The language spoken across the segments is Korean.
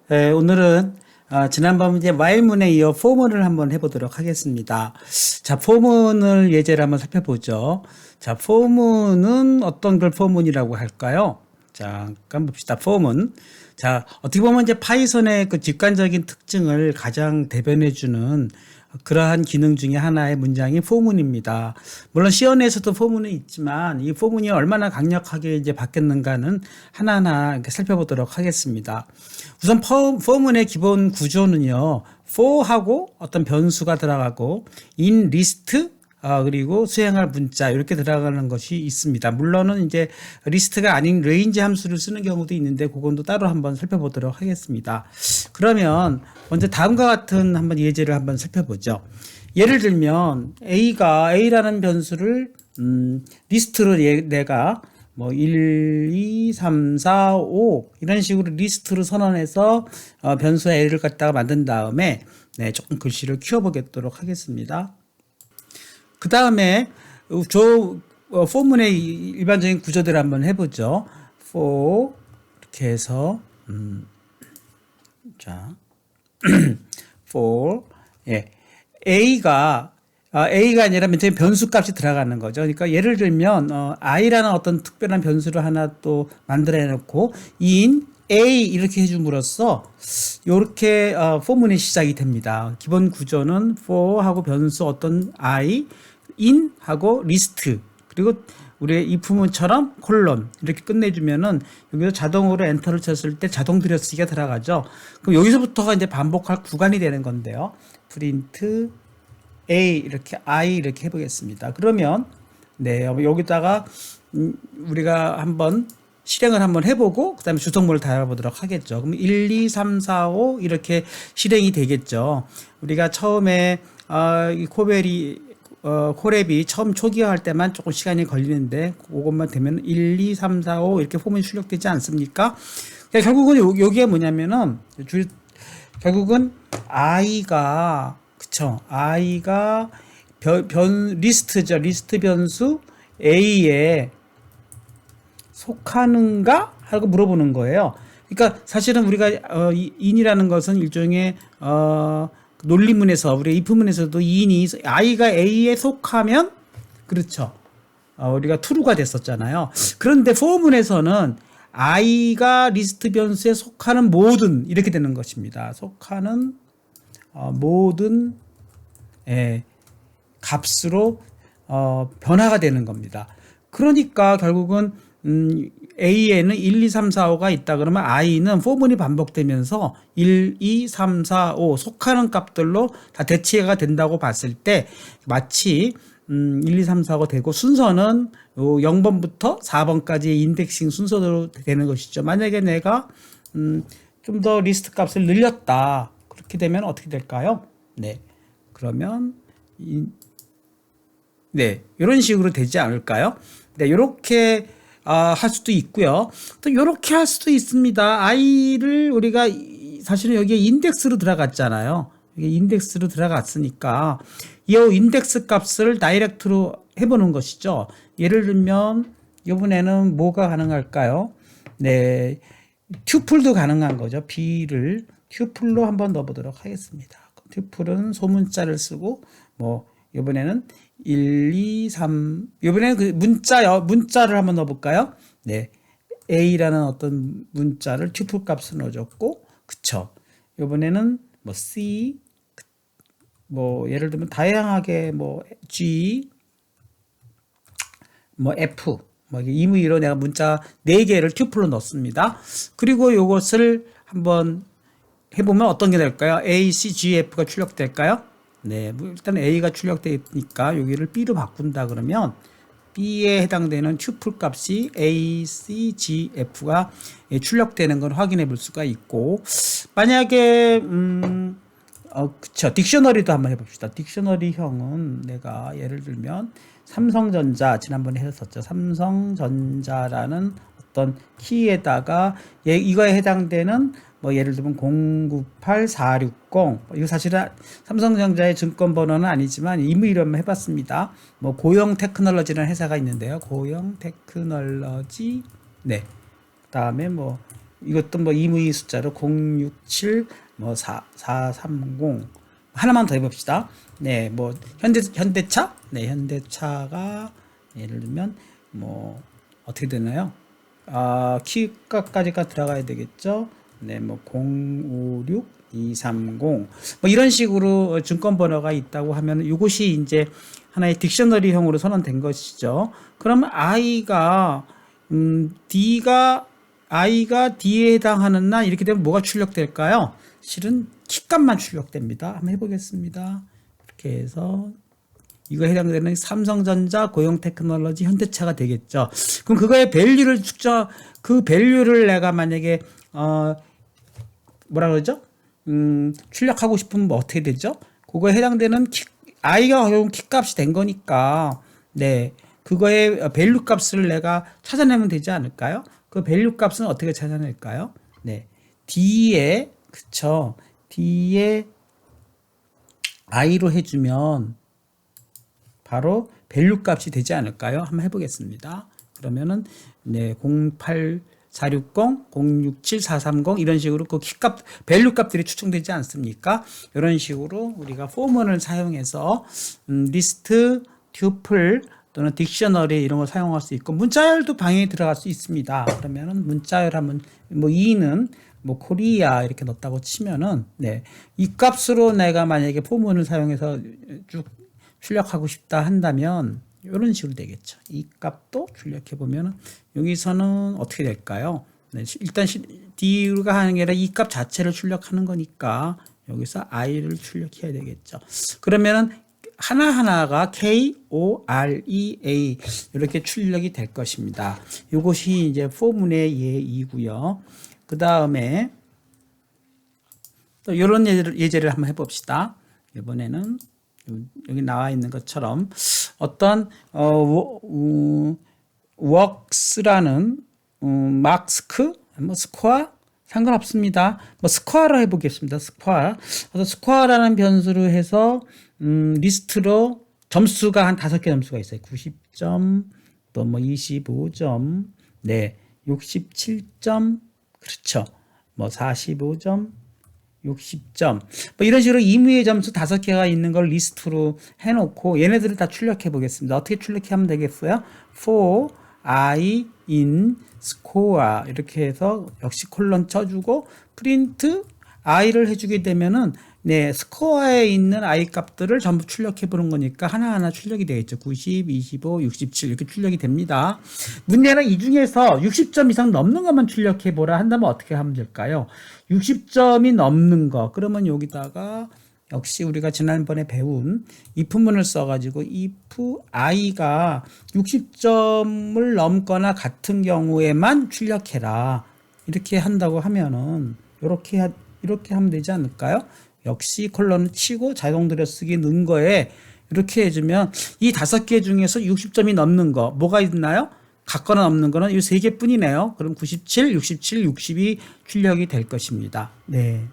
오늘은 지난번 이제 while문에 이어 for문을 한번 해보도록 하겠습니다. 자, for문을 예제를 한번 살펴보죠. 자, for문은 어떤 걸 for문이라고 할까요? 잠깐 봅시다. for문. 자, 어떻게 보면 이제 파이썬의 그 직관적인 특징을 가장 대변해주는 그러한 기능 중에 하나의 문장이 for문입니다. 물론 C원에서도 for문은 있지만 이 for문이 얼마나 강력하게 이제 바뀌었는가는 하나하나 이렇게 살펴보도록 하겠습니다. 우선 for문의 기본 구조는요, for하고 어떤 변수가 들어가고 in list 그리고 수행할 문자 이렇게 들어가는 것이 있습니다. 물론은 이제 리스트가 아닌 range 함수를 쓰는 경우도 있는데 그건 또 따로 한번 살펴보도록 하겠습니다. 그러면 먼저 다음과 같은 한번 예제를 한번 살펴보죠. 예를 들면 A라는 변수를 리스트로 내가 뭐 1, 2, 3, 4, 5 이런 식으로 리스트로 선언해서 변수 A를 갖다가 만든 다음에 조금 글씨를 키워보도록 하겠습니다. 그 다음에 for문의 일반적인 구조들을 한번 해보죠. for 이렇게 해서 자 for A가 아니라 맨 처음에 변수 값이 들어가는 거죠. 그러니까 예를 들면 i라는 어떤 특별한 변수를 하나 또 만들어 놓고 in A 이렇게 해줌으로써 이렇게 for문이 시작이 됩니다. 기본 구조는 for하고 변수 어떤 i, in 하고 list 그리고 우리의 if문처럼 콜론 이렇게 끝내주면은 여기서 자동으로 엔터를 쳤을 때 자동 들여쓰기가 들어가죠. 그럼 여기서부터가 이제 반복할 구간이 되는 건데요. print a 이렇게 i 이렇게 해보겠습니다. 그러면 여기다가 우리가 한번 실행을 한번 해보고 그 다음에 주성모를 달아보도록 하겠죠. 그럼 1, 2, 3, 4, 5 이렇게 실행이 되겠죠. 우리가 처음에 이 콜앱이 처음 초기화할 때만 조금 시간이 걸리는데 그것만 되면 1, 2, 3, 4, 5 이렇게 포문이 출력되지 않습니까? 그러니까 결국은 여기에 뭐냐면은 결국은 i가 리스트죠. 리스트 변수 a에 속하는가? 하고 물어보는 거예요. 그러니까 사실은 우리가 in이라는 것은 일종의 논리문에서 우리 if문에서도 in이 i가 a에 속하면 그렇죠. 우리가 true가 됐었잖아요. 그런데 for문에서는 i가 리스트 변수에 속하는 모든 이렇게 되는 것입니다. 속하는 모든 값으로 변화가 되는 겁니다. 그러니까 결국은 A에는 1, 2, 3, 4, 5가 있다 그러면 i는 for문이 반복되면서 1, 2, 3, 4, 5 속하는 값들로 다 대체가 된다고 봤을 때 마치 1, 2, 3, 4, 5가 되고 순서는 0번부터 4번까지의 인덱싱 순서대로 되는 것이죠. 만약에 내가 좀 더 리스트 값을 늘렸다. 그렇게 되면 어떻게 될까요? 그러면 이런 식으로 되지 않을까요? 이렇게 할 수도 있고요. 또 이렇게 할 수도 있습니다. i를 우리가 사실은 여기에 인덱스로 들어갔잖아요. 이게 인덱스로 들어갔으니까 이 인덱스 값을 다이렉트로 해보는 것이죠. 예를 들면 이번에는 뭐가 가능할까요? 튜플도 가능한 거죠. b를 튜플로 한번 넣어보도록 하겠습니다. 튜플은 소문자를 쓰고 이번에는 1, 2, 3 이번에는 그 문자를 한번 넣어볼까요? A라는 어떤 문자를 튜플 값을 넣어줬고 그쵸. 이번에는 C 예를 들면 다양하게 G F 임의로 내가 문자 4개를 튜플로 넣습니다. 그리고 이것을 한번 해보면 어떤 게 될까요? A, C, G, F가 출력될까요? 일단 A가 출력되니까 여기를 B로 바꾼다 그러면 B에 해당되는 튜플 값이 A, C, G, F가 출력되는 걸 확인해 볼 수가 있고 만약에 딕셔너리도 한번 해봅시다. 딕셔너리형은 내가 예를 들면 삼성전자 지난번에 했었죠. 삼성전자라는 어떤 키에다가 이거에 해당되는 예를 들면 098460 이거 사실은 삼성전자의 증권번호는 아니지만 임의로 한번 해봤습니다. 고영 테크놀로지라는 회사가 있는데요. 고영 테크놀로지 그다음에 이것도 뭐 이무의 숫자로 067, 뭐 430 하나만 더 해봅시다. 네, 뭐 현대차, 네, 현대차가 예를 들면 뭐 어떻게 되나요? 키값까지가 들어가야 되겠죠. 네, 뭐 056, 230, 뭐 이런 식으로 증권 번호가 있다고 하면 이것이 이제 하나의 딕셔너리형으로 선언된 것이죠. 그러면 I가 D에 해당하는 날 이렇게 되면 뭐가 출력될까요? 실은 키값만 출력됩니다. 한번 해보겠습니다. 이렇게 해서 이거 해당되는 삼성전자, 고용테크놀로지, 현대차가 되겠죠. 그럼 그거의 밸류를 그 밸류를 내가 만약에 뭐라 그러죠? 출력하고 싶으면 뭐 어떻게 되죠? 그거에 해당되는 I가 결국 키값이 된 거니까, 네, 그거의 밸류 값을 내가 찾아내면 되지 않을까요? 그 밸류 값은 어떻게 찾아낼까요? 네, D에, 그쵸? D에 I로 해주면 바로 밸류 값이 되지 않을까요? 한번 해보겠습니다. 그러면은 네, 08460, 067, 430 이런 식으로 그 키값, 밸류 값들이 추정되지 않습니까? 이런 식으로 우리가 포먼을 사용해서 리스트, 튜플 또는 딕셔너리 이런 걸 사용할 수 있고 문자열도 방에 들어갈 수 있습니다. 그러면은 문자열 하면 뭐 2는 뭐 코리아 이렇게 넣었다고 치면은 네, 이 값으로 내가 만약에 포먼을 사용해서 쭉 출력하고 싶다 한다면 이런 식으로 되겠죠. 이 값도 출력해 보면 여기서는 어떻게 될까요? 네, 일단 D가 하는 게 아니라 이 값 자체를 출력하는 거니까 여기서 I를 출력해야 되겠죠. 그러면은 하나하나가 KOREA 이렇게 출력이 될 것입니다. 이것이 이제 포문의 예이고요. 그 다음에 또 이런 예제를 한번 해봅시다. 이번에는 여기 나와 있는 것처럼 어떤 works라는 마스크, 뭐 스코어 상관없습니다. 뭐 스코어로 해보겠습니다. 스코어. 그래서 스코어라는 변수로 해서 리스트로 점수가 한 5개 점수가 있어요. 90점, 또 뭐 25점, 네, 67점, 그렇죠. 뭐 45점, 60점 뭐 이런 식으로 임의의 점수 5개가 있는 걸 리스트로 해놓고 얘네들을 다 출력해 보겠습니다. 어떻게 출력하면 되겠어요? for I in score 이렇게 해서 역시 콜론 쳐주고 프린트 I를 해주게 되면은 네, 스코어에 있는 I 값들을 전부 출력해 보는 거니까 하나하나 출력이 되겠죠. 90, 25, 67 이렇게 출력이 됩니다. 문제는 이 중에서 60점 이상 넘는 것만 출력해 보라 한다면 어떻게 하면 될까요? 60점이 넘는 거. 그러면 여기다가 역시 우리가 지난번에 배운 if문을 써가지고 if I가 60점을 넘거나 같은 경우에만 출력해라. 이렇게 한다고 하면은 이렇게 하면 되지 않을까요? 역시 콜론을 치고 자동 들여쓰기 넣은 거에 이렇게 해주면 이 5개 중에서 60점이 넘는 거 뭐가 있나요? 같거나 없는 거는 이 3개 뿐이네요. 그럼 97, 67, 62 출력이 될 것입니다. 네.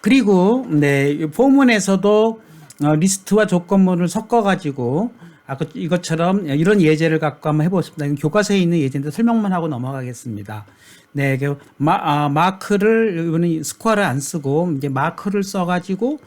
그리고 네, 포문에서도 리스트와 조건문을 섞어가지고 이것처럼 이런 예제를 갖고 한번 해보겠습니다. 교과서에 있는 예제인데 설명만 하고 넘어가겠습니다. 네, 마크를 이번에 스코어를 안 쓰고 이제 마크를 써가지고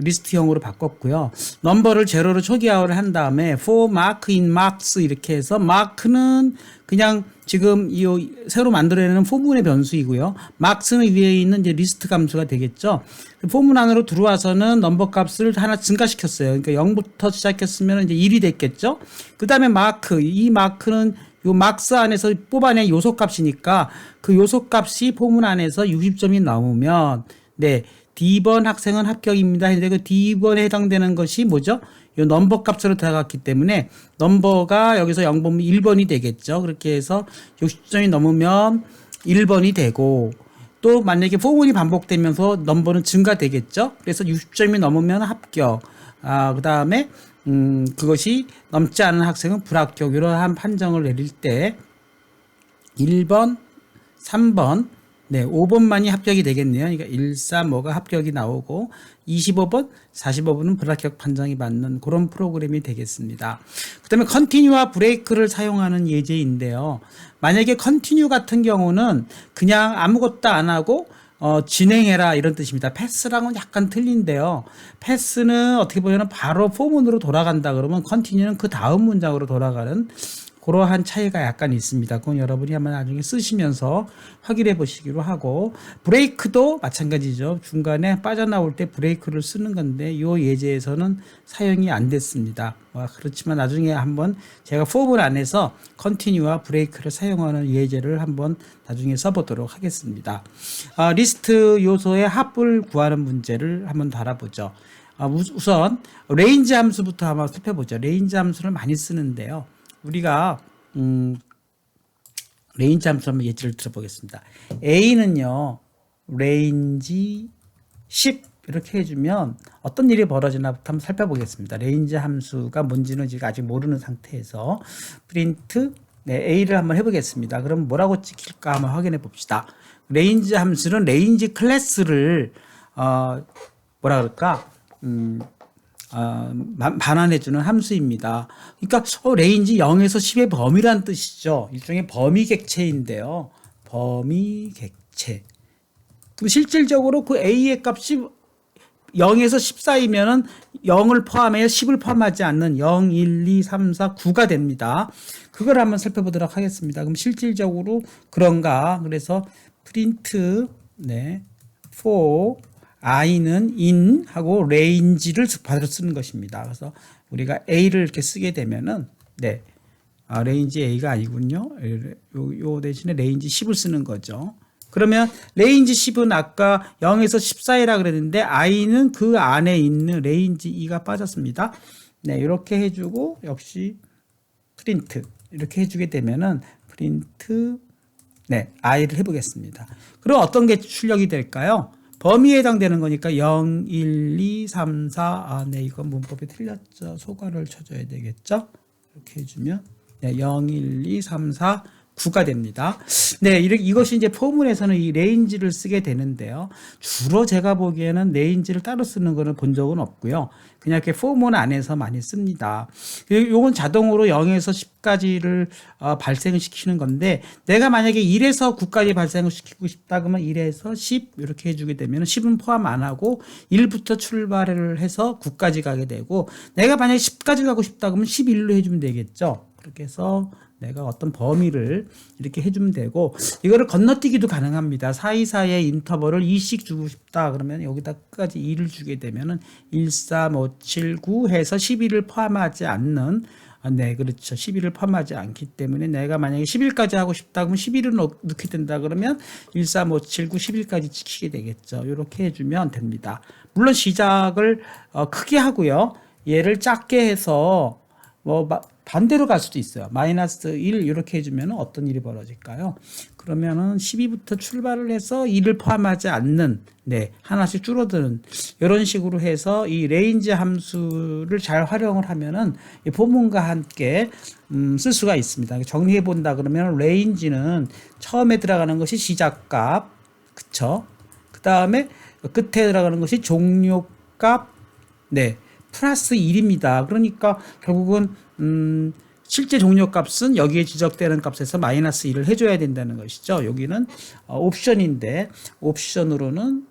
리스트형으로 바꿨고요. 넘버를 제로로 초기화를 한 다음에 for mark in marks 이렇게 해서 마크는 그냥 지금 이 새로 만들어내는 포문의 변수이고요. marks는 위에 있는 이제 리스트 감수가 되겠죠. 포문 안으로 들어와서는 넘버 값을 하나 증가시켰어요. 그러니까 0부터 시작했으면 이제 1이 됐겠죠. 그 다음에 마크, 이 마크는 요 막스 안에서 뽑아낸 요소 값이니까 그 요소 값이 포문 안에서 60점이 넘으면 네, D번 학생은 합격입니다. 근데 그 D번에 해당되는 것이 뭐죠? 요 넘버 값으로 들어갔기 때문에 넘버가 여기서 0번이면 1번이 되겠죠. 그렇게 해서 60점이 넘으면 1번이 되고 또 만약에 포문이 반복되면서 넘버는 증가되겠죠. 그래서 60점이 넘으면 합격. 그 다음에 그것이 넘지 않은 학생은 불합격. 이러한 판정을 내릴 때 1번, 3번, 네, 5번만이 합격이 되겠네요. 그러니까 1, 4, 뭐가 합격이 나오고 25번, 45번은 불합격 판정이 맞는 그런 프로그램이 되겠습니다. 그 다음에 컨티뉴와 브레이크를 사용하는 예제인데요. 만약에 컨티뉴 같은 경우는 그냥 아무것도 안 하고 진행해라 이런 뜻입니다. 패스랑은 약간 틀린데요. 패스는 어떻게 보면 바로 포문으로 돌아간다 그러면 컨티뉴는 그 다음 문장으로 돌아가는 그러한 차이가 약간 있습니다. 그건 여러분이 한번 나중에 쓰시면서 확인해 보시기로 하고, 브레이크도 마찬가지죠. 중간에 빠져나올 때 브레이크를 쓰는 건데 이 예제에서는 사용이 안 됐습니다. 그렇지만 나중에 한번 제가 포문 안에서 컨티뉴와 브레이크를 사용하는 예제를 한번 나중에 써보도록 하겠습니다. 리스트 요소의 합을 구하는 문제를 한번 알아보죠. 우선 레인지 함수부터 한번 살펴보죠. 레인지 함수를 많이 쓰는데요. 우리가 레인지 함수 한번 예제를 들어보겠습니다. A는요 레인지 10 이렇게 해주면 어떤 일이 벌어지나부터 한번 살펴보겠습니다. 레인지 함수가 뭔지는 지금 아직 모르는 상태에서 프린트 A를 한번 해보겠습니다. 그럼 뭐라고 찍힐까 한번 확인해 봅시다. 레인지 함수는 레인지 클래스를 뭐라 그럴까 반환해주는 함수입니다. 그러니까 레인지 0에서 10의 범위란 뜻이죠. 일종의 범위 객체인데요. 범위 객체. 실질적으로 그 A의 값이 0에서 10 사이면은 0을 포함해야 10을 포함하지 않는 0, 1, 2, 3, 4, 9가 됩니다. 그걸 한번 살펴보도록 하겠습니다. 그럼 실질적으로 그런가? 그래서 프린트 for i는 in 하고 range를 받아 쓰는 것입니다. 그래서 우리가 a를 이렇게 쓰게 되면은 range a가 아니군요. 요 대신에 range 10을 쓰는 거죠. 그러면 range 10은 아까 0에서 10 사이라 그랬는데 i는 그 안에 있는 range 2가 빠졌습니다. 이렇게 해주고 역시 프린트 이렇게 해주게 되면은 프린트 i를 해보겠습니다. 그럼 어떤 게 출력이 될까요? 범위에 해당되는 거니까 0, 1, 2, 3, 4 이건 문법이 틀렸죠. 소괄을 쳐줘야 되겠죠. 이렇게 해주면 0, 1, 2, 3, 4, 9가 됩니다. 이것이 이제 포문에서는 이 레인지를 쓰게 되는데요. 주로 제가 보기에는 레인지를 따로 쓰는 거는 본 적은 없고요. 그냥 이렇게 포문 안에서 많이 씁니다. 이건 자동으로 0에서 10까지를 발생시키는 건데 내가 만약에 1에서 9까지 발생을 시키고 싶다 그러면 1에서 10 이렇게 해주게 되면 10은 포함 안 하고 1부터 출발을 해서 9까지 가게 되고 내가 만약에 10까지 가고 싶다 그러면 11로 해주면 되겠죠. 그렇게 해서 내가 어떤 범위를 이렇게 해주면 되고 이거를 건너뛰기도 가능합니다. 사이사이의 인터벌을 2씩 주고 싶다 그러면 여기다 끝까지 2를 주게 되면은 1, 3, 5, 7, 9 해서 11을 포함하지 않는 그렇죠. 11을 포함하지 않기 때문에 내가 만약에 10일까지 하고 싶다 그러면 11을 넣게 된다 그러면 1, 3, 5, 7, 9, 10일까지 지키게 되겠죠. 이렇게 해주면 됩니다. 물론 시작을 크게 하고요. 얘를 작게 해서 반대로 갈 수도 있어요. 마이너스 1 이렇게 해주면 어떤 일이 벌어질까요? 그러면은 12부터 출발을 해서 1을 포함하지 않는 하나씩 줄어드는 이런 식으로 해서 이 레인지 함수를 잘 활용을 하면은 이 포문과 함께 쓸 수가 있습니다. 정리해 본다 그러면 레인지는 처음에 들어가는 것이 시작값, 그쵸? 그 다음에 끝에 들어가는 것이 종료값, 플러스 1입니다. 그러니까 결국은 실제 종료값은 여기에 지적되는 값에서 마이너스 1을 해줘야 된다는 것이죠. 여기는 옵션인데 옵션으로는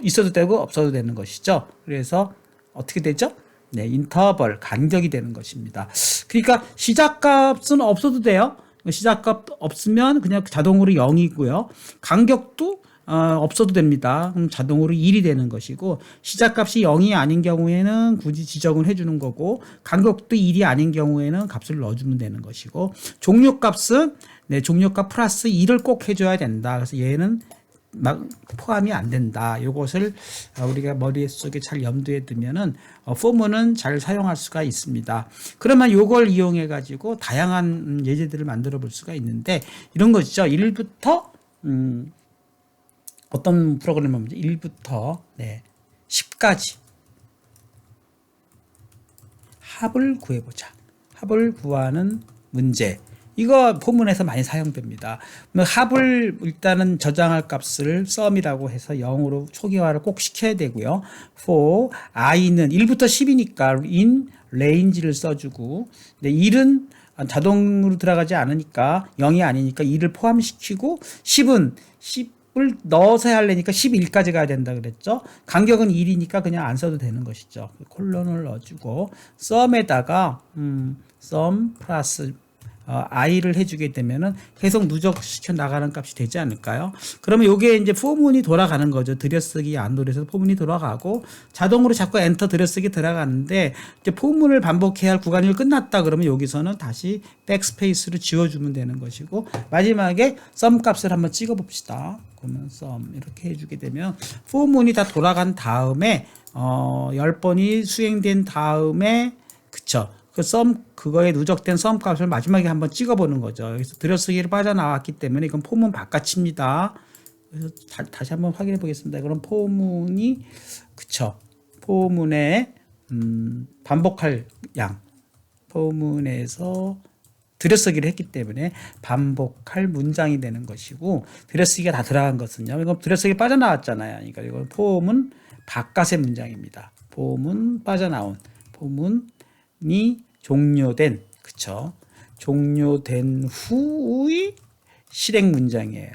있어도 되고 없어도 되는 것이죠. 그래서 어떻게 되죠? 인터벌 간격이 되는 것입니다. 그러니까 시작값은 없어도 돼요. 시작값 없으면 그냥 자동으로 0이고요. 간격도 없어도 됩니다. 그럼 자동으로 1이 되는 것이고 시작값이 0이 아닌 경우에는 굳이 지정을 해주는 거고 간격도 1이 아닌 경우에는 값을 넣어주면 되는 것이고 종료값은 종료값 플러스 1을 꼭 해줘야 된다. 그래서 얘는 포함이 안 된다. 이것을 우리가 머릿속에 잘 염두에 두면은 포문은 잘 사용할 수가 있습니다. 그러면 이걸 이용해 가지고 다양한 예제들을 만들어 볼 수가 있는데 이런 것이죠. 1부터 어떤 프로그램을 보면 1부터 10까지 합을 구해보자. 합을 구하는 문제. 이거 포문에서 많이 사용됩니다. 합을 일단은 저장할 값을 sum이라고 해서 0으로 초기화를 꼭 시켜야 되고요. for i는 1부터 10이니까 in range를 써주고, 근데 1은 자동으로 들어가지 않으니까 0이 아니니까 2를 포함시키고, 10은 10을 넣어서 하려니까 11까지 가야 된다 그랬죠. 간격은 1이니까 그냥 안 써도 되는 것이죠. 콜론을 넣어주고 sum에다가 sum 플러스 i를 해주게 되면은 계속 누적시켜 나가는 값이 되지 않을까요? 그러면 요게 이제 포문이 돌아가는 거죠. 들여쓰기 안돌에서 포문이 돌아가고 자동으로 자꾸 엔터 들여쓰기 들어가는데, 이제 포문을 반복해야 할 구간이 끝났다 그러면 여기서는 다시 백스페이스로 지워주면 되는 것이고, 마지막에 sum 값을 한번 찍어 봅시다. 그러면 sum 이렇게 해주게 되면 포문이 다 돌아간 다음에 10번이 수행된 다음에, 그쵸, 그 그거에 누적된 sum 값을 마지막에 한번 찍어보는 거죠. 여기서 들여쓰기를 빠져나왔기 때문에 이건 포문 바깥입니다. 그래서 다시 한번 확인해 보겠습니다. 그럼 포문이, 그쵸, 포문에 반복할 양, 포문에서 들여쓰기를 했기 때문에 반복할 문장이 되는 것이고, 들여쓰기가 다 들어간 것은요, 이거 들여쓰기 빠져나왔잖아요. 그러니까 이건 포문 바깥의 문장입니다. 포문 빠져나온, 포문이 종료된, 그쵸, 종료된 후의 실행 문장이에요.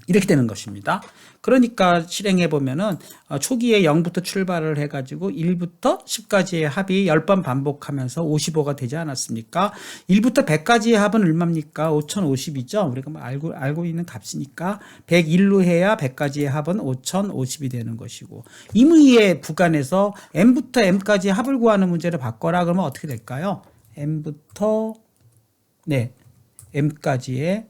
이렇게 되는 것입니다. 그러니까 실행해 보면은 초기에 0부터 출발을 해가지고 1부터 10까지의 합이 10번 반복하면서 55가 되지 않았습니까? 1부터 100까지의 합은 얼마입니까? 5050이죠. 우리가 뭐 알고 있는 값이니까 101로 해야 100까지의 합은 5050이 되는 것이고, 임의의 구간에서 m부터 m까지의 합을 구하는 문제를 바꿔라 그러면 어떻게 될까요? m부터 m까지의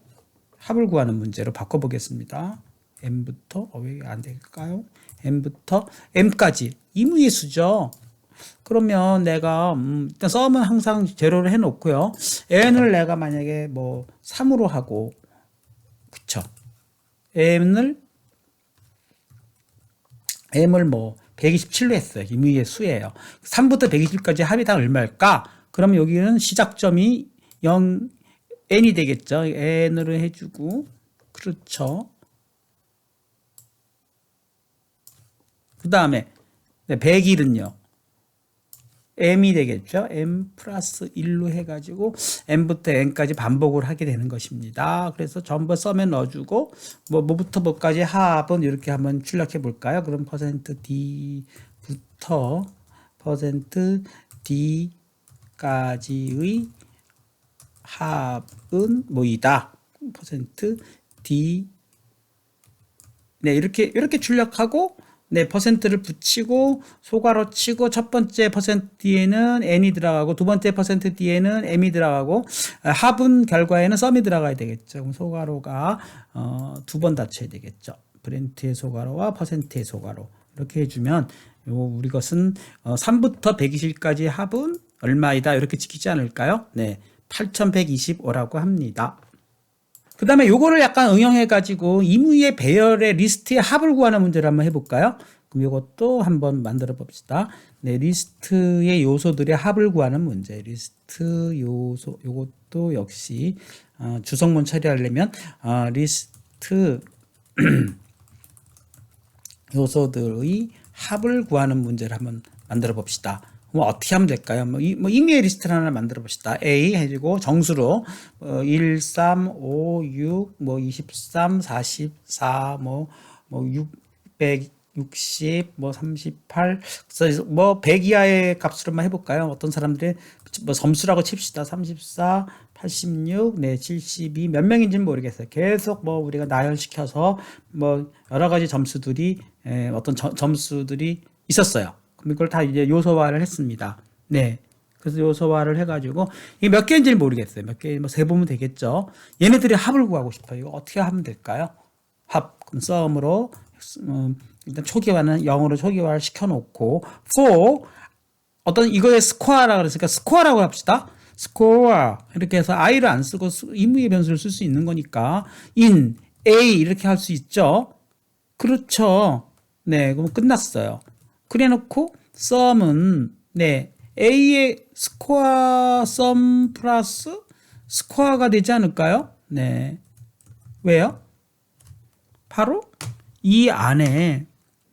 합을 구하는 문제로 바꿔보겠습니다. m부터 왜 안 될까요? m부터 m까지 임의의 수죠. 그러면 내가 일단 sum은 항상 제로를 해놓고요. n을 내가 만약에 뭐 3으로 하고, 그쵸, m을 뭐 127로 했어요. 임의의 수예요. 3부터 120까지 합이 다 얼마일까? 그러면 여기는 시작점이 0 n이 되겠죠. n으로 해주고, 그렇죠. 그 다음에 101은요 m이 되겠죠. m 플러스 1로 해가지고 m부터 n까지 반복을 하게 되는 것입니다. 그래서 전부 sum에 넣어주고, 뭐부터 뭐까지 합은 이렇게 한번 출력해 볼까요? 그럼 %d부터 %d까지의 합은 뭐이다. %d 이렇게 출력하고, 퍼센트를 붙이고 소괄호 치고, 첫 번째 %d에는 n이 들어가고 두 번째 %d에는 m이 들어가고 합은 결과에는 sum이 들어가야 되겠죠. 그럼 소괄호가 두 번 닫혀야 되겠죠. 브랜트의 소괄호와 %의 소괄호 이렇게 해주면 우리 것은 3부터 120까지 합은 얼마이다 이렇게 지키지 않을까요? 8125라고 합니다. 그 다음에 요거를 약간 응용해가지고 임의의 배열의 리스트의 합을 구하는 문제를 한번 해볼까요? 그럼 요것도 한번 만들어 봅시다. 리스트의 요소들의 합을 구하는 문제. 리스트 요소, 요것도 역시 주성문 처리하려면 리스트 요소들의 합을 구하는 문제를 한번 만들어 봅시다. 뭐 어떻게 하면 될까요? 임의의 리스트를 하나 만들어 봅시다. A 해주고 정수로 1, 3, 5, 6, 23, 44, 660, 38, 100 이하의 값으로만 해볼까요? 어떤 사람들이 점수라고 칩시다. 34, 86, 72, 몇 명인지는 모르겠어요. 계속 우리가 나열시켜서 여러 가지 점수들이 어떤 점수들이 있었어요. 그럼 이걸 다 이제 요소화를 했습니다. 그래서 요소화를 해가지고 이게 몇 개인지는 모르겠어요. 몇 개, 세보면 되겠죠. 얘네들이 합을 구하고 싶어요. 이거 어떻게 하면 될까요? 합. 그럼 sum으로 일단 초기화는 0으로 초기화를 시켜놓고, for 어떤 이거의 스코어라고 그랬으니까 스코어라고 합시다. 스코어 이렇게 해서 i를 안 쓰고 임의의 변수를 쓸 수 있는 거니까 in a 이렇게 할 수 있죠. 그렇죠. 그럼 끝났어요. 그래 놓고 sum은 A의 스코어 썸 플러스 스코어가 되지 않을까요? 네. 왜요? 바로 이 안에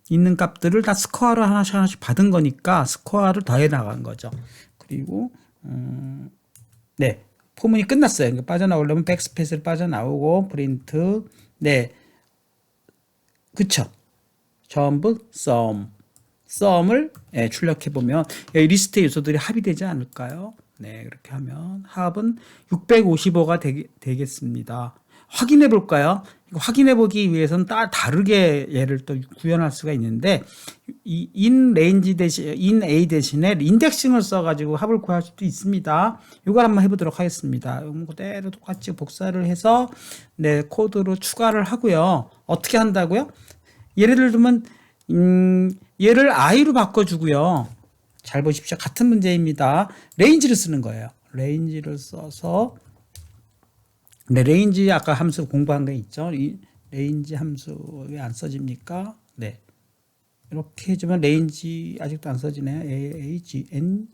있는 값들을 다 스코어를 하나씩 하나씩 받은 거니까 스코어를 더해 나간 거죠. 그리고 네. 포문이 끝났어요. 그러니까 빠져나오려면 백스페이스를 빠져나오고 프린트 네. 그쵸. 전부 썸을 출력해 보면 리스트의 요소들이 합이 되지 않을까요? 네, 그렇게 하면 합은 655가 되겠습니다. 확인해 볼까요? 확인해 보기 위해서는 다르게 얘를 또 구현할 수가 있는데 in A 대신에 인덱싱을 써가지고 합을 구할 수도 있습니다. 이걸 한번 해보도록 하겠습니다. 이거 그대로 똑같이 복사를 해서 네 코드로 추가를 하고요. 어떻게 한다고요? 예를 들면 얘를 i로 바꿔주고요. 잘 보십시오. 같은 문제입니다. 레인지를 쓰는 거예요. 레인지를 써서 네, 레인지 아까 함수 공부한 거 있죠. 이 레인지 함수 왜 안 써집니까? 네, 이렇게 해주면 레인지 아직도 안 써지네요. AGNGE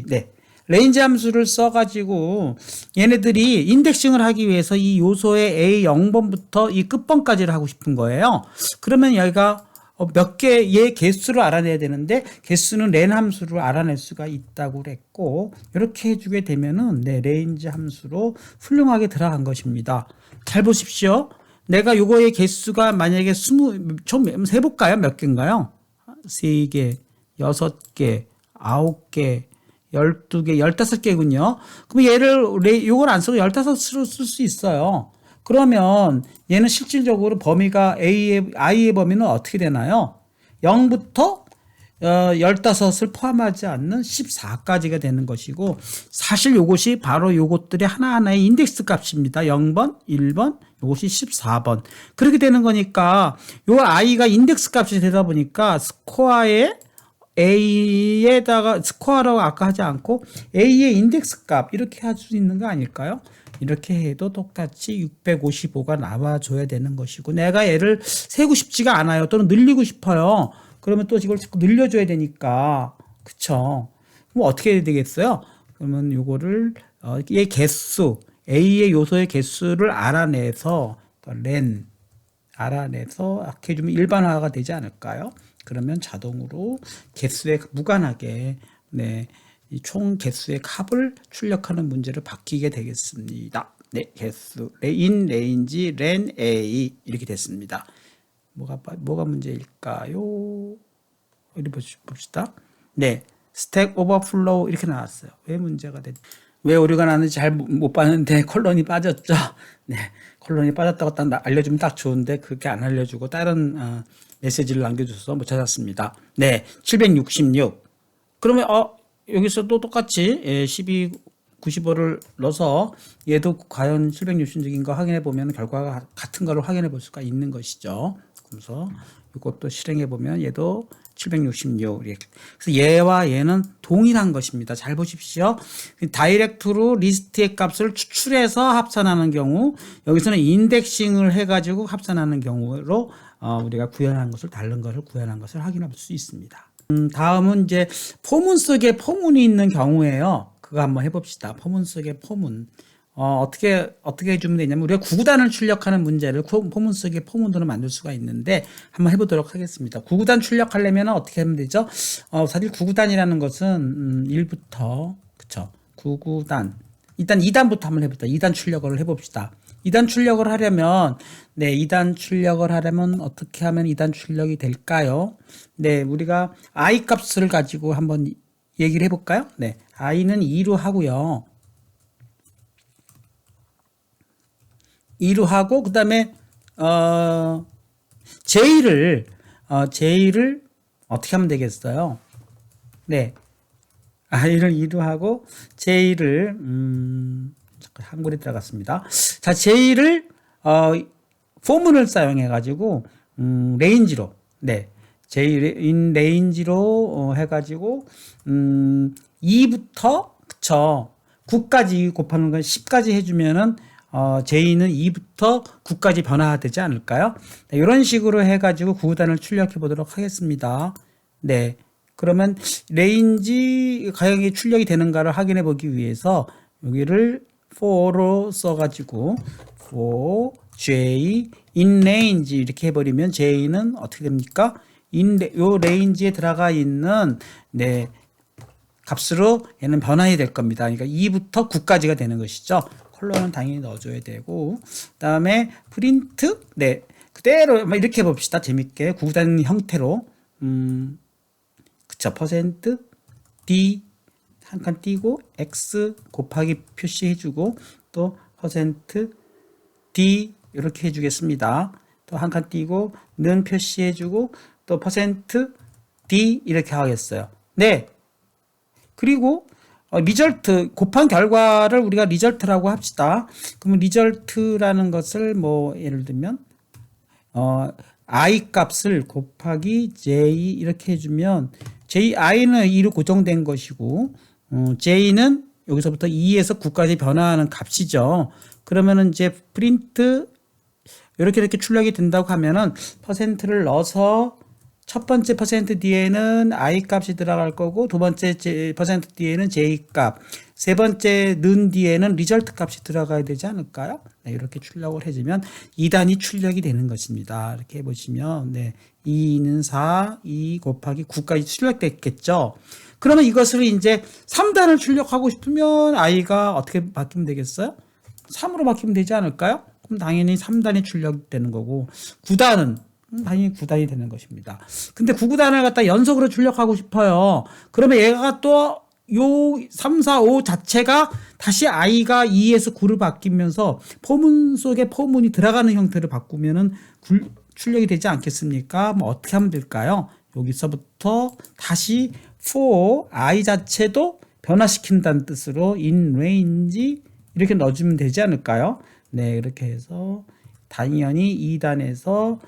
네. 레인지 함수를 써가지고 얘네들이 인덱싱을 하기 위해서 이 요소의 A0번부터 이 끝번까지를 하고 싶은 거예요. 그러면 여기가 몇 개의 개수를 알아내야 되는데 개수는 len 함수로 알아낼 수가 있다고 그랬고 이렇게 해주게 되면은 네, 레인지 함수로 훌륭하게 들어간 것입니다. 잘 보십시오. 내가 요거의 개수가 만약에 20, 좀 해볼까요? 몇 개인가요? 3개, 6개, 9개, 12개, 15개군요. 그럼 얘를, 요걸 안 쓰고 15으로 쓸 수 있어요. 그러면 얘는 실질적으로 범위가 i의 범위는 어떻게 되나요? 0부터 15을 포함하지 않는 14까지가 되는 것이고 사실 요것이 바로 요것들이 하나하나의 인덱스 값입니다. 0번, 1번, 요것이 14번. 그렇게 되는 거니까 요 i가 인덱스 값이 되다 보니까 스코어에 A에다가 스코어라고 아까 하지 않고 A의 인덱스 값 이렇게 할 수 있는 거 아닐까요? 이렇게 해도 똑같이 655가 나와줘야 되는 것이고 내가 얘를 세고 싶지가 않아요. 또는 늘리고 싶어요. 그러면 또 이걸 자꾸 늘려줘야 되니까 그쵸? 그럼 어떻게 해야 되겠어요? 그러면 요거를 얘 개수 A의 요소의 개수를 알아내서 len 알아내서 이렇게 해주면 일반화가 되지 않을까요? 그러면 자동으로 개수에 무관하게 네, 이 총 개수의 값을 출력하는 문제를 바뀌게 되겠습니다. 네, 개수 in range len a 이렇게 됐습니다. 뭐가 문제일까요? 어디 봅시다. 네, 스택 오버플로우 이렇게 나왔어요. 왜 문제가 됐? 왜 오류가 나는지 잘 못 봤는데 콜론이 빠졌죠. 네, 콜론이 빠졌다고 딱 알려주면 딱 좋은데 그렇게 안 알려주고 다른 메시지를 남겨줘서 못 찾았습니다. 네, 766. 그러면 여기서 또 똑같이 12, 95를 넣어서 얘도 과연 766인 거 확인해 보면 결과가 같은 거를 확인해 볼 수가 있는 것이죠. 그래서 이것도 실행해 보면 얘도 766. 그래서 얘와 얘는 동일한 것입니다. 잘 보십시오. 다이렉트로 리스트의 값을 추출해서 합산하는 경우, 여기서는 인덱싱을 해가지고 합산하는 경우로 우리가 구현한 것을 다른 것을 구현한 것을 확인할 수 있습니다. 다음은 이제 포문 속에 포문이 있는 경우에요. 그거 한번 해봅시다. 포문 속에 포문. 어떻게 해주면 되냐면, 우리가 구구단을 출력하는 문제를 포문 속에 포문으로 만들 수가 있는데, 한번 해보도록 하겠습니다. 구구단 출력하려면 어떻게 하면 되죠? 사실 구구단이라는 것은, 1부터, 그쵸. 구구단. 일단 2단부터 한번 해봅시다. 2단 출력을 해봅시다. 2단 출력을 하려면, 네, 2단 출력을 하려면 어떻게 하면 2단 출력이 될까요? 네, 우리가 i 값을 가지고 한번 얘기를 해볼까요? 네, i는 2로 하고요. 2로 하고, 그 다음에, j를 어떻게 하면 되겠어요? 네, i를 2로 하고, j를, 한글에 들어갔습니다. 자, j를, 포문을 사용해가지고, 레인지로, 네, in range로 해가지고 2부터 그쵸 9까지 곱하는 건 10까지 해주면은 j는 2부터 9까지 변화되지 않을까요? 네, 이런 식으로 해가지고 구구단을 출력해 보도록 하겠습니다. 네, 그러면 레인지 가격이 출력이 되는가를 확인해 보기 위해서 여기를 for로 써가지고 for j in range 이렇게 해버리면 j는 어떻게 됩니까? 요 레인지에 들어가 있는 네 값으로 얘는 변환이 될 겁니다. 그러니까 2부터 9까지가 되는 것이죠. 컬러는 당연히 넣어줘야 되고, 그다음에 프린트 네 그대로 이렇게 봅시다. 재밌게 구단 형태로 그쵸 퍼센트 D 한 칸 띄고 x 곱하기 표시해주고 또 퍼센트 D 이렇게 해주겠습니다. 또 한 칸 띄고 는 표시해주고 또 퍼센트 D 이렇게 하겠어요. 네. 그리고 리절트 곱한 결과를 우리가 리절트라고 합시다. 그러면 리절트라는 것을 뭐 예를 들면 i 값을 곱하기 j 이렇게 해주면 i는 2로 고정된 것이고 j는 여기서부터 2에서 9까지 변화하는 값이죠. 그러면은 이제 프린트 이렇게 출력이 된다고 하면은 퍼센트를 넣어서 첫 번째 퍼센트 뒤에는 i 값이 들어갈 거고 두 번째 퍼센트 뒤에는 j 값, 세 번째 는 뒤에는 리절트 값이 들어가야 되지 않을까요? 네, 이렇게 출력을 해주면 2단이 출력이 되는 것입니다. 이렇게 해보시면 네, 2는 4, 2 곱하기 9까지 출력됐겠죠. 그러면 이것을 이제 3단을 출력하고 싶으면 i가 어떻게 바뀌면 되겠어요? 3으로 바뀌면 되지 않을까요? 그럼 당연히 3단이 출력되는 거고 9단은 당연히 9단이 되는 것입니다. 근데 9구단을 갖다 연속으로 출력하고 싶어요. 그러면 얘가 또 요 3, 4, 5 자체가 다시 i가 2에서 9로 바뀌면서 포문 속에 포문이 들어가는 형태를 바꾸면은 출력이 되지 않겠습니까? 뭐 어떻게 하면 될까요? 여기서부터 다시 for i 자체도 변화시킨다는 뜻으로 in range 이렇게 넣어주면 되지 않을까요? 네, 이렇게 해서 당연히 2단에서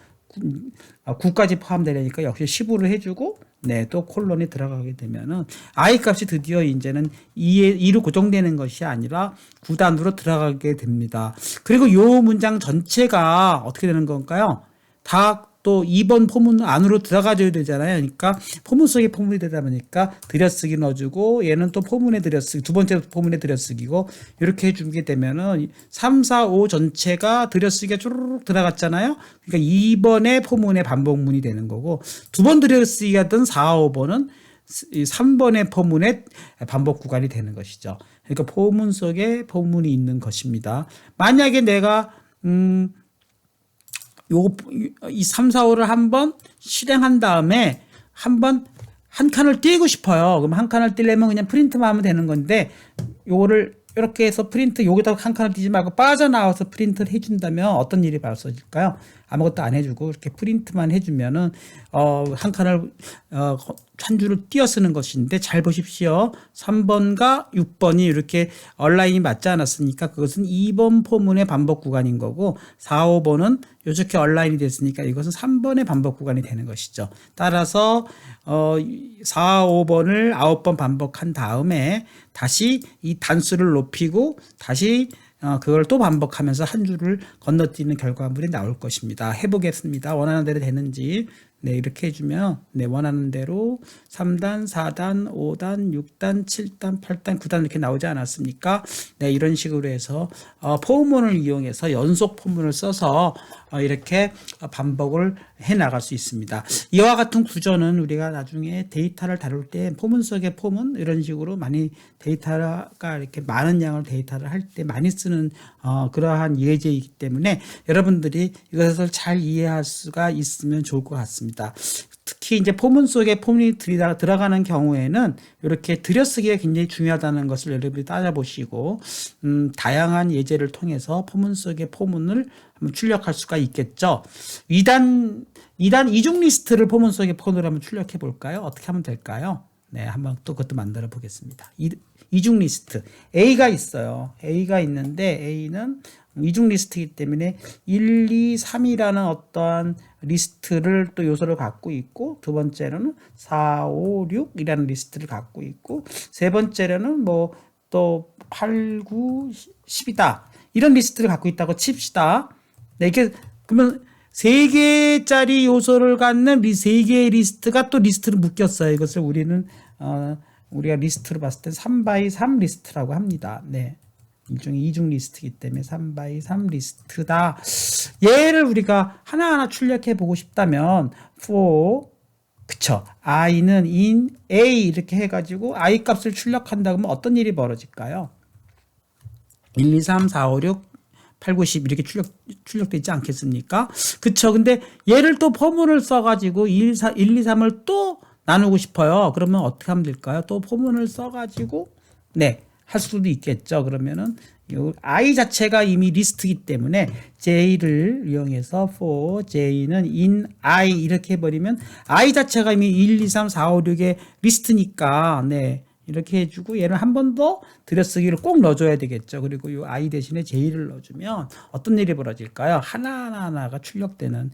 9까지 포함되려니까 역시 15를 해주고 네, 또 콜론이 들어가게 되면은 i 값이 드디어 이제는 2로 고정되는 것이 아니라 9단으로 들어가게 됩니다. 그리고 요 문장 전체가 어떻게 되는 건가요? 다 또 2번 포문 안으로 들어가줘야 되잖아요. 그러니까 포문 속에 포문이 되다 보니까 들여쓰기 넣어주고 얘는 또 포문에 들여쓰기 두 번째 포문에 들여쓰기고 이렇게 해주게 되면은 3, 4, 5 전체가 들여쓰기가 쭈르륵 들어갔잖아요. 그러니까 2번의 포문의 반복문이 되는 거고 두 번 들여쓰기가 든 4, 5번은 3번의 포문의 반복 구간이 되는 것이죠. 그러니까 포문 속에 포문이 있는 것입니다. 만약에 내가 이 3, 4, 5를 한번 실행한 다음에 한번 한 칸을 띄고 싶어요. 그럼 한 칸을 띄려면 그냥 프린트만 하면 되는 건데 요거를 이렇게 해서 프린트 여기다가 한 칸을 띄지 말고 빠져나와서 프린트를 해준다면 어떤 일이 벌어질까요? 아무것도 안 해주고 이렇게 프린트만 해주면은 한 칸을 한 줄을 띄어 쓰는 것인데 잘 보십시오. 3번과 6번이 이렇게 얼라인이 맞지 않았으니까 그것은 2번 포문의 반복 구간인 거고 4, 5번은 이렇게 얼라인이 됐으니까 이것은 3번의 반복 구간이 되는 것이죠. 따라서 4, 5번을 9번 반복한 다음에 다시 이 단수를 높이고 다시 그걸 또 반복하면서 한 줄을 건너뛰는 결과물이 나올 것입니다. 해보겠습니다. 원하는 대로 되는지. 네, 이렇게 해주면, 네, 원하는 대로 3단, 4단, 5단, 6단, 7단, 8단, 9단 이렇게 나오지 않았습니까? 네, 이런 식으로 해서, 포문을 이용해서 연속 포문을 써서, 이렇게 반복을 해 나갈 수 있습니다. 이와 같은 구조는 우리가 나중에 데이터를 다룰 때 포문 속의 포문 이런 식으로 많이 데이터가 이렇게 많은 양을 데이터를 할 때 많이 쓰는 그러한 예제이기 때문에 여러분들이 이것을 잘 이해할 수가 있으면 좋을 것 같습니다. 특히 이제 포문 속에 포문이 들어가는 경우에는 이렇게 들여쓰기가 굉장히 중요하다는 것을 여러분이 따져보시고 다양한 예제를 통해서 포문 속의 포문을 한번 출력할 수가 있겠죠. 2단 이중 리스트를 포문 속의 포문으로 한번 출력해 볼까요? 어떻게 하면 될까요? 네, 한번 또 그것도 만들어 보겠습니다. 이중 리스트 A가 있어요. A가 있는데 A는 이중 리스트이기 때문에 1, 2, 3이라는 어떠한 리스트를 또 요소를 갖고 있고 두 번째로는 4, 5, 6이라는 리스트를 갖고 있고 세 번째로는 뭐 또 8, 9, 10이다. 이런 리스트를 갖고 있다고 칩시다. 네, 이게 그러면 3개짜리 요소를 갖는 3개의 리스트가 또 리스트로 묶였어요. 이것을 우리가 리스트로 봤을 때 3x3 리스트라고 합니다. 네. 일종의 이중 리스트이기 때문에 3x3 리스트다. 얘를 우리가 하나하나 출력해 보고 싶다면 for 그쵸. i는 in a 이렇게 해가지고 i 값을 출력한다 그러면 어떤 일이 벌어질까요? 1, 2, 3, 4, 5, 6, 8, 9, 10 이렇게 출력되어 있지 않겠습니까? 그쵸. 근데 얘를 또 포문을 써가지고 1, 2, 3을 또 나누고 싶어요. 그러면 어떻게 하면 될까요? 또 포문을 써가지고 네. 할 수도 있겠죠. 그러면은 요 i 자체가 이미 리스트이기 때문에 j를 이용해서 for j는 in i 이렇게 해버리면 i 자체가 이미 1, 2, 3, 4, 5, 6의 리스트니까 네 이렇게 해주고 얘를 한 번 더 들여쓰기를 꼭 넣어줘야 되겠죠. 그리고 이 i 대신에 j를 넣어주면 어떤 일이 벌어질까요? 하나하나가 출력되는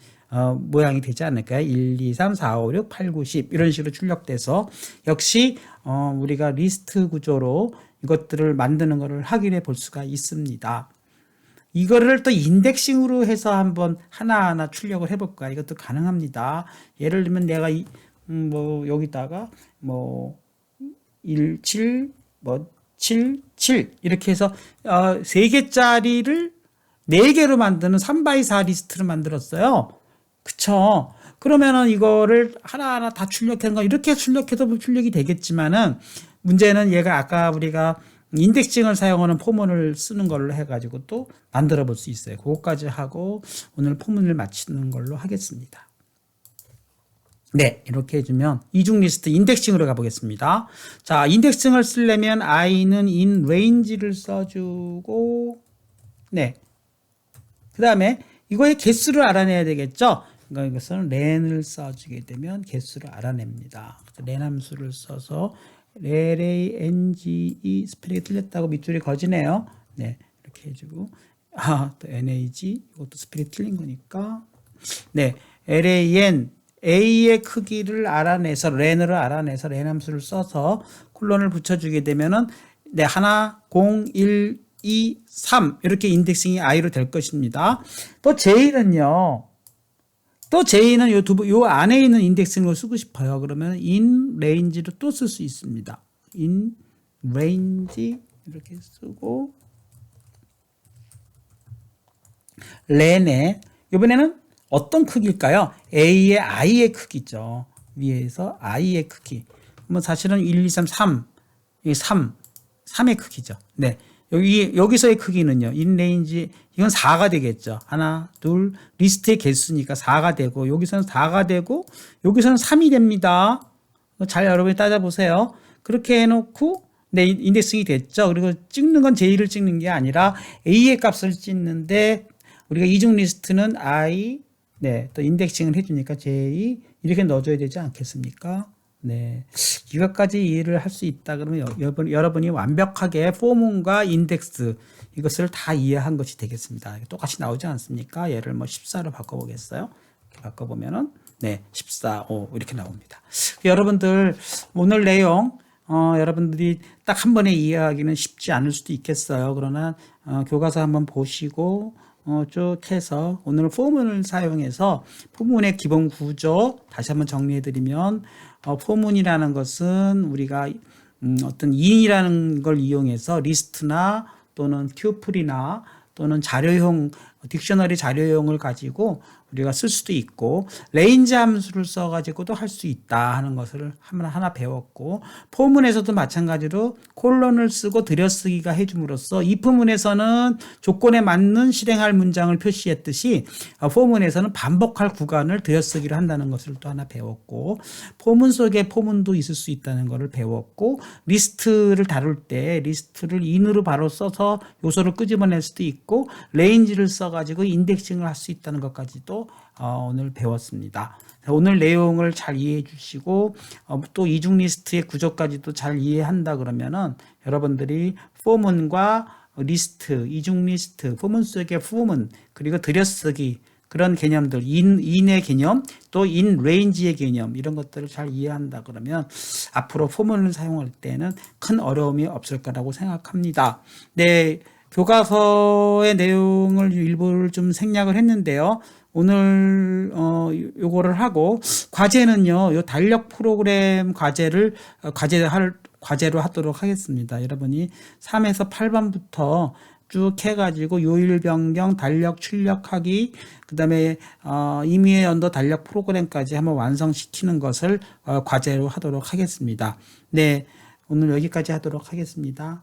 모양이 되지 않을까요? 1, 2, 3, 4, 5, 6, 8, 9, 10 이런 식으로 출력돼서 역시 우리가 리스트 구조로 이것들을 만드는 것을 확인해 볼 수가 있습니다. 이거를 또 인덱싱으로 해서 한번 하나하나 출력을 해볼까? 이것도 가능합니다. 예를 들면 내가 여기다가 1, 7, 7, 7 이렇게 해서 3개짜리를 4개로 만드는 3x4 리스트를 만들었어요. 그쵸? 그러면은 이거를 하나하나 다 출력하는 거 이렇게 출력해도 출력이 되겠지만은 문제는 얘가 아까 우리가 인덱싱을 사용하는 포문을 쓰는 걸로 해가지고 또 만들어 볼 수 있어요. 그것까지 하고 오늘 포문을 마치는 걸로 하겠습니다. 네, 이렇게 해주면 이중 리스트 인덱싱으로 가보겠습니다. 자, 인덱싱을 쓰려면 i는 in range를 써주고 네, 그 다음에 이거의 개수를 알아내야 되겠죠. 그러니까 이것은 len을 써주게 되면 개수를 알아냅니다. len 함수를 써서 lange 스펠링이 틀렸다고 밑줄이 거지네요. 네, 이렇게 해주고 또 nag 이것도 스펠링 틀린 거니까 네, lan a의 크기를 알아내서 len을 알아내서 len 함수를 써서 콜론을 붙여주게 되면은 네, 1, 0, 1, 2, 3 이렇게 인덱싱이 i로 될 것입니다. 또 j는요. 또 j는 요 안에 있는 인덱싱을 쓰고 싶어요. 그러면 in range로 또 쓸 수 있습니다. in range 이렇게 쓰고 len에 이번에는 어떤 크기일까요? a의 i의 크기죠. 위에서 i의 크기. 그러면 사실은 1, 2, 3, 3. 이 3의 크기죠. 네. 여기서의 크기는요. in range 이건 4가 되겠죠. 하나, 둘, 리스트의 개수니까 4가 되고 여기서는 4가 되고 여기서는 3이 됩니다. 잘 여러분이 따져보세요. 그렇게 해놓고 네, 인덱싱이 됐죠. 그리고 찍는 건 j를 찍는 게 아니라 a의 값을 찍는데 우리가 이중 리스트는 i 네, 또 인덱싱을 해주니까 j 이렇게 넣어줘야 되지 않겠습니까? 네, 이것까지 이해를 할 수 있다 그러면 여러분이 완벽하게 포문과 인덱스 이것을 다 이해한 것이 되겠습니다. 똑같이 나오지 않습니까? 얘를 14로 바꿔보겠어요. 이렇게 바꿔보면은 네, 14, 5 이렇게 나옵니다. 여러분들 오늘 내용 여러분들이 딱 한 번에 이해하기는 쉽지 않을 수도 있겠어요. 그러나 교과서 한번 보시고 쭉 해서 오늘 포문을 사용해서 포문의 기본 구조 다시 한번 정리해드리면 포문이라는 것은 우리가 어떤 in이라는 걸 이용해서 리스트나 또는 튜플이나 또는 자료형 딕셔너리 자료형을 가지고 우리가 쓸 수도 있고 레인지 함수를 써가지고도 할 수 있다 하는 것을 하나 배웠고 포문에서도 마찬가지로 콜론을 쓰고 들여쓰기가 해줌으로써 if문에서는 조건에 맞는 실행할 문장을 표시했듯이 포문에서는 반복할 구간을 들여쓰기를 한다는 것을 또 하나 배웠고 포문 속에 포문도 있을 수 있다는 것을 배웠고 리스트를 다룰 때 리스트를 in으로 바로 써서 요소를 끄집어낼 수도 있고 레인지를 써가지고 인덱싱을 할 수 있다는 것까지도 오늘 배웠습니다. 오늘 내용을 잘 이해해 주시고 또 이중 리스트의 구조까지도 잘 이해한다 그러면은 여러분들이 포문과 리스트, 이중 리스트, 포문 속의 포문 그리고 들여쓰기 그런 개념들, in의 개념, 또 in range의 개념 이런 것들을 잘 이해한다 그러면 앞으로 포문을 사용할 때는 큰 어려움이 없을 거라고 생각합니다. 네, 교과서의 내용을 일부를 좀 생략을 했는데요. 오늘 요거를 하고 과제는요. 요 달력 프로그램 과제로 하도록 하겠습니다. 여러분이 3에서 8번부터 쭉 해가지고 요일 변경, 달력 출력하기, 그다음에 임의의 연도 달력 프로그램까지 한번 완성시키는 것을 과제로 하도록 하겠습니다. 네, 오늘 여기까지 하도록 하겠습니다.